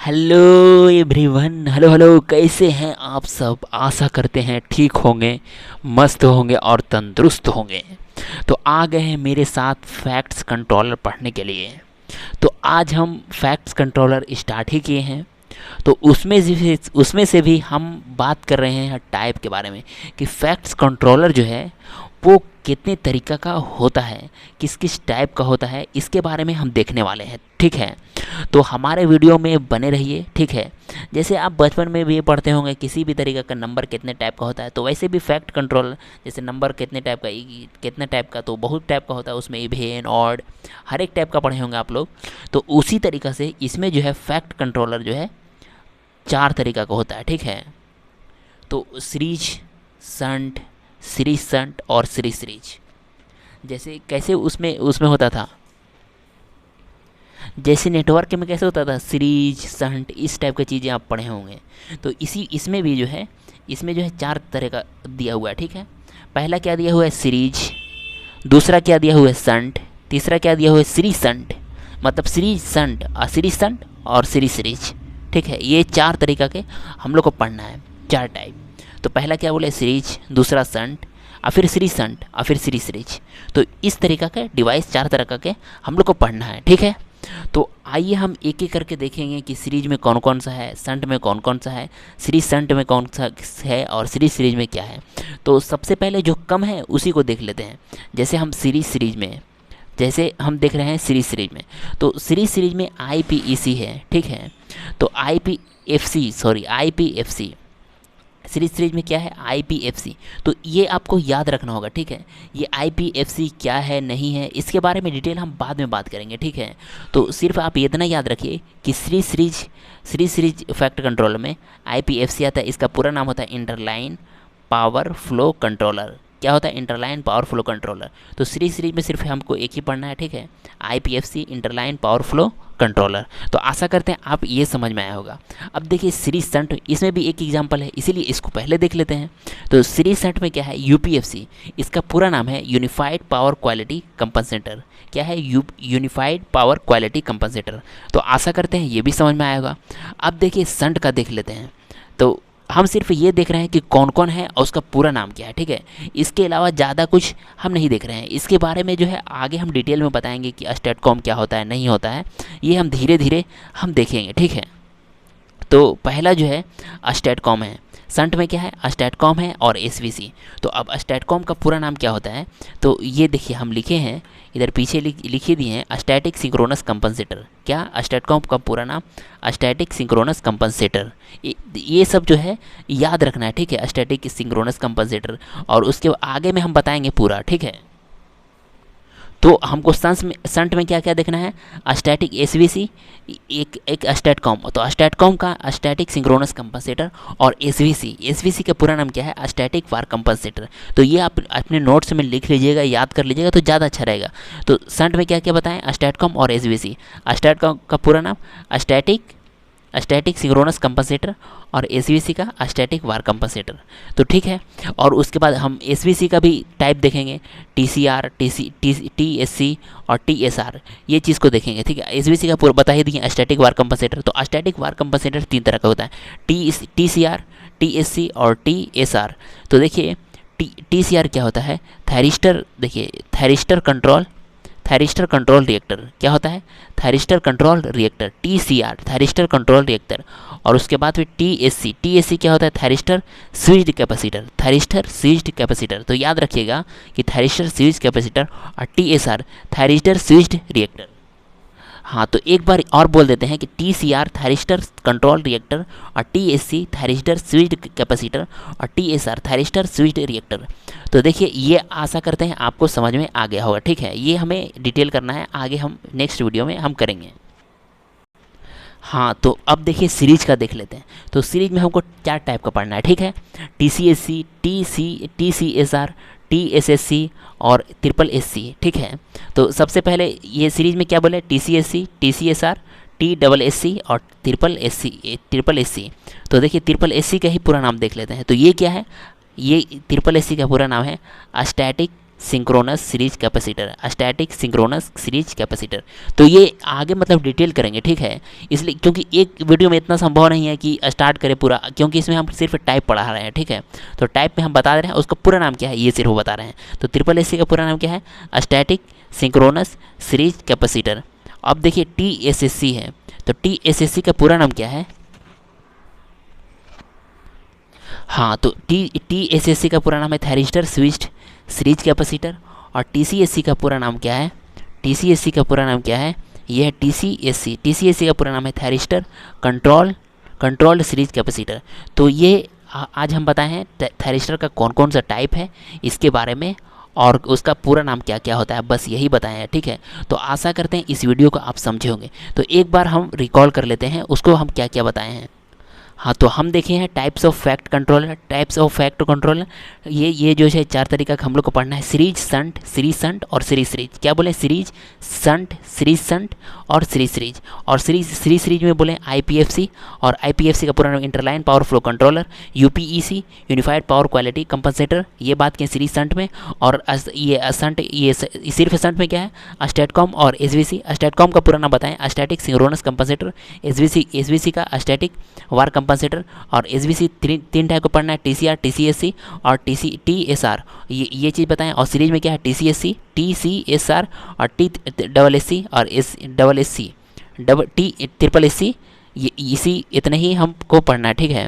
Hello everyone, hello hello, कैसे हैं आप सब। आशा करते हैं ठीक होंगे, मस्त होंगे और तंदुरुस्त होंगे। तो आ गए हैं मेरे साथ फैक्ट्स कंट्रोलर पढ़ने के लिए। तो आज हम फैक्ट्स कंट्रोलर स्टार्ट ही किए हैं। तो उसमें से भी हम बात कर रहे हैं टाइप के बारे में कि फैक्ट्स कंट्रोलर जो है वो कितने तरीक़ा का होता है, किस किस टाइप का होता है, इसके बारे में हम देखने वाले हैं। ठीक है, तो हमारे वीडियो में बने रहिए। ठीक है, जैसे आप बचपन में भी ये पढ़ते होंगे किसी भी तरीक़े का नंबर कितने टाइप का होता है, तो वैसे भी फैक्ट कंट्रोल जैसे नंबर कितने टाइप का, कितने टाइप का, तो बहुत टाइप का होता है। उसमें इवेन ऑड हर एक टाइप का पढ़े होंगे आप लोग। तो उसी तरीक़ा से इसमें जो है फैक्ट कंट्रोलर जो है 4 तरीक़ा का होता है। ठीक है, तो सीरीज, संट, सीरीज संट और सीरीज। जैसे कैसे उसमें उसमें होता था, जैसे नेटवर्क में कैसे होता था सीरीज संट, इस टाइप की चीज़ें आप पढ़े होंगे। तो इसी इसमें भी जो है, इसमें जो है 4 तरह का दिया हुआ है। ठीक है, पहला क्या दिया हुआ है सीरीज, दूसरा क्या दिया हुआ है संट, तीसरा क्या दिया हुआ है सीरीज संट, मतलब सीरीज संट और सीरीज। ठीक है, ये 4 तरीक़ा के हम लोग को पढ़ना है, 4 टाइप। तो पहला क्या बोले सीरीज, दूसरा संट, और फिर सीरीज संट, और फिर सीरीज। तो इस तरीक़ा के डिवाइस 4 तरह के हम लोग को पढ़ना है। ठीक है, तो आइए हम एक एक करके देखेंगे कि सीरीज में कौन कौन सा है, संट में कौन कौन सा है, सीरीज संट में कौन सा है और सीरीज में क्या है। तो सबसे पहले जो कम है उसी को देख लेते हैं। जैसे हम सीरीज में, जैसे हम देख रहे हैं सीरीज में, तो सीरीज में IPEC है। ठीक है, तो IPFC सीरीज में क्या है IPFC। तो ये आपको याद रखना होगा। ठीक है, ये IPFC क्या है नहीं है इसके बारे में डिटेल हम बाद में बात करेंगे। ठीक है, तो सिर्फ आप इतना याद रखिए कि सीरीज फैक्ट कंट्रोल में IPFC आता है। इसका पूरा नाम होता है इंटरलाइन पावर फ्लो कंट्रोलर। क्या होता है इंटरलाइन पावर फ्लो कंट्रोलर। तो सीरीज में सिर्फ हमको एक ही पढ़ना है। ठीक है, IPFC interline power flow controller. तो आशा करते हैं आप ये समझ में आया होगा। अब देखिए सीरीज संट, इसमें भी एक एग्जांपल है, इसीलिए इसको पहले देख लेते हैं। तो सीरीज संट में क्या है UPFC, इसका पूरा नाम है यूनिफाइड पावर क्वालिटी कंपनसेटर। क्या है यूनिफाइड पावर क्वालिटी कंपनसेटर। तो आशा करते हैं ये भी समझ में आया होगा। अब देखिए संट का देख लेते हैं। तो हम सिर्फ ये देख रहे हैं कि कौन कौन है और उसका पूरा नाम क्या है। ठीक है, इसके अलावा ज़्यादा कुछ हम नहीं देख रहे हैं। इसके बारे में जो है आगे हम डिटेल में बताएंगे कि स्टैटकॉम क्या होता है नहीं होता है, ये हम धीरे धीरे हम देखेंगे। ठीक है, तो पहला जो है स्टैटकॉम है। संट में क्या है स्टैटकॉम है और SVC। तो अब स्टैटकॉम का पूरा नाम क्या होता है, तो ये देखिए हम लिखे हैं इधर पीछे लिखे दिए हैं स्टैटिक सिंक्रोनस कंपनसेटर। क्या स्टैटकॉम का पूरा नाम स्टैटिक सिंक्रोनस कंपनसेटर। ये सब जो है याद रखना है। ठीक है, स्टैटिक सिंक्रोनस कंपनसेटर, और उसके आगे में हम बताएंगे पूरा। ठीक है, तो हमको संट में क्या क्या देखना है स्टैटिक SVC, एक स्टैटकॉम। तो स्टैटकॉम का स्टैटिक सिंक्रोनस कंपनसेटर और SVC का पूरा नाम क्या है स्टैटिक वार कंपनसेटर। तो ये आप अपने नोट्स में लिख लीजिएगा, याद कर लीजिएगा तो ज़्यादा अच्छा रहेगा। तो संट में क्या क्या बताएं स्टैटकॉम और SVC। स्टैटकॉम का पूरा नाम स्टैटिक सिंक्रोनस कंपनसेटर और SVC का स्टैटिक वार कंपनसेटर। तो ठीक है, और उसके बाद हम SVC का भी टाइप देखेंगे, TCR, TSC और TSR, ये चीज़ को देखेंगे। ठीक है, SVC का पूरा बता ही दिए स्टैटिक वार कंपनसेटर। तो स्टैटिक वार कंपनसेटर 3 तरह का होता है, TCR, TSC और TSR। तो देखिए TCR क्या होता है थायरिस्टर, देखिए थायरिस्टर कंट्रोल रिएक्टर। क्या होता है thyristor control reactor, TCR thyristor control reactor. और उसके बाद फिर TSC क्या होता है थायरिस्टर स्विच्ड कैपेसिटर। तो याद रखिएगा कि थायरिस्टर स्विच्ड कैपेसिटर और TSR थायरिस्टर स्विच्ड रिएक्टर। हाँ, तो एक बार और बोल देते हैं कि TCR थायरिस्टर कंट्रोल रिएक्टर और TSC थायरिस्टर स्विच्ड कैपेसिटर और TSR थायरिस्टर स्विच्ड रिएक्टर। तो देखिए ये आशा करते हैं आपको समझ में आ गया होगा। ठीक है, ये हमें डिटेल करना है, आगे हम नेक्स्ट वीडियो में हम करेंगे। हाँ, तो अब देखिए सीरीज का देख लेते हैं। तो सीरीज में हमको 4 टाइप का पढ़ना है। ठीक है, TCSC, TCSR, TSSC और SSC। ठीक है, तो सबसे पहले ये सीरीज में क्या बोले TCSC, TCSR, TSSC और SSC। तो देखिए SSC का ही पूरा नाम देख लेते हैं। तो ये क्या है, ये SSC का पूरा नाम है static synchronous series capacitor, static synchronous series capacitor. तो ये आगे मतलब डिटेल करेंगे, ठीक है। इसलिए क्योंकि एक वीडियो में इतना संभव नहीं है कि स्टार्ट करें पूरा, क्योंकि इसमें हम सिर्फ टाइप पढ़ा रहे हैं, ठीक है। तो टाइप में हम बता रहे हैं उसका पूरा नाम क्या है, ये सिर्फ बता रहे हैं। तो ट्रिपल एस सी का पूरा नाम क्या है, स्टैटिक सिंक्रोनस सीरीज कैपेसिटर। अब देखिए TSSC है, तो TSSC का पूरा नाम क्या है, हाँ तो TSSC का पूरा नाम है थायरिस्टर स्विच्ड सीरीज कैपेसिटर। और TCSC का पूरा नाम क्या है, TCSC का पूरा नाम क्या है, ये है TCSC का पूरा नाम है थायरिस्टर कंट्रोल्ड सीरीज कैपेसिटर। तो ये आज हम बताए हैं थायरिस्टर का कौन कौन सा टाइप है इसके बारे में, और उसका पूरा नाम क्या क्या होता है, बस यही बताया है, ठीक है। तो आशा करते हैं इस वीडियो को आप समझे होंगे। तो एक बार हम रिकॉल कर लेते हैं उसको हम क्या क्या बताए हैं। हाँ तो हम देखे हैं टाइप्स ऑफ फैक्ट कंट्रोलर, ये जो है 4 तरीका का हम लोग को पढ़ना है, सीरीज संट और सीरीज। क्या बोले, सीरीज संट और सीरीज। और सीरीज में बोले IPFC, और IPFC का पूरा नाम interline power flow controller, UPEC unified power quality compensator, ये बात की सीरीज संट में। और ये संट, ये सिर्फ संट में क्या है, स्टैटकॉम और SVC। स्टैटकॉम का पूरा नाम बताएं, स्टैटिक सिंक्रोनस कंपनसेटर। SVC का स्टैटिक वार कंपनसेटर। और SVC 3 टाइप को पढ़ना है, TCR TCSC और TSR, ये चीज़ बताएं। और सीरीज में क्या है, TCSR और TSSC और SSC, TSSC, ये इसी इतने ही हमको पढ़ना है, ठीक है।